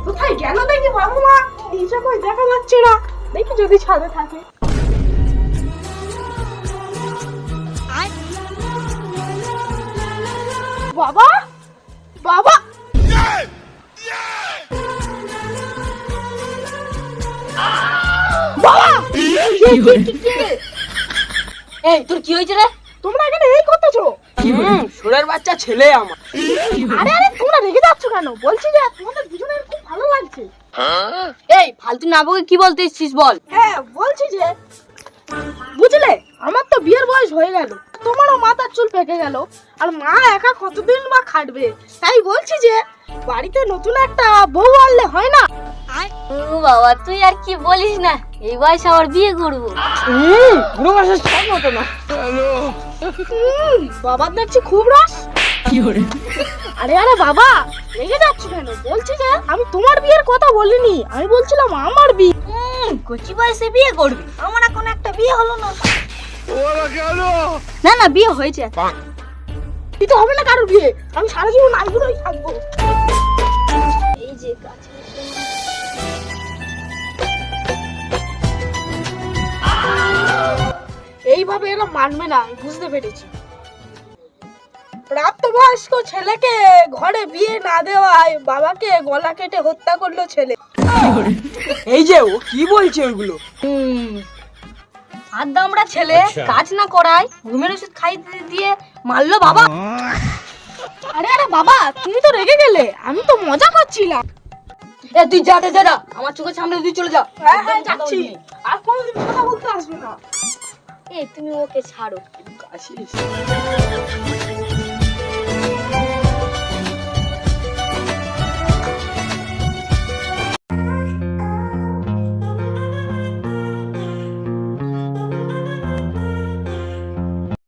কোথায় গেল দেখি বাবু মা, নিচে কই দেখা যাচ্ছে না, দেখি যদি ছাদে থাকে। বাবা বাবা, এই তোর কি হয়েছে রে? তোমরা এখানে এই করতেছো? সোরের বাচ্চা ছেলে আমার। আরে আরে তোমরা রেগে যাচ্ছ কেন? বলছি যে তোমাদের দুজনের খুব ভালো লাগছে। এই ফালতু না বকে কি বলতে এসেছিস বল। হ্যাঁ বলছি যে, বুঝলে আমার তো বিয়ের বয়স হয়ে গেল, তোমারও মাথার চুল পেকে গেল, আর মা একা কতদিন বা খাটবে, তাই বলছি যে বাড়িতে নতুন একটা বউ আনলে হয় না? ও বাবা তুই আর কি বলিস না, এই বয়সে আবার বিয়ে করবো। বুড়ো বয়সে সব মতো না। বাবার দেখছি খুব রস। আরে আরে বাবা রেগে যাচ্ছ কেন? বলছি যে আমি তোমার বিয়ের কথা বলিনি, আমি বলছিলাম আমার বিয়ে। কচি বয়সে বিয়ে করবি? আমার এখন একটা বিয়ে হলো না। না না বিয়ে হয়েছে। দিতে হবে না কারোর বিয়ে, আমি সারা জীবন আইবুড়োই থাকবো। এই যে কাছে এইভাবে এরা মানবে না, আমি বুঝতে পেরেছি। প্রাপ্তবয়স্ক ছেলেকে ঘরে বিয়ে না দেওয়ায় বাবাকে গলা কেটে হত্যা করলো ছেলে। এই যে ও কি বলছে ওইগুলো? আর দামড়া ছেলে কাজ না করায় ঘুমের ওষুধ খাইতে দিয়ে মারলো বাবা। আরে আরে বাবা তুমি তো রেগে গেলে, আমি তো মজা করছিলাম। এ তুই যা যা, আমার চোখের সামনে তুই চলে যা। হ্যাঁ হ্যাঁ যাচ্ছি, আর কোনোদিন কথা বলতে আসবে না। এ তুমি ওকে ছাড়ো। আসিস।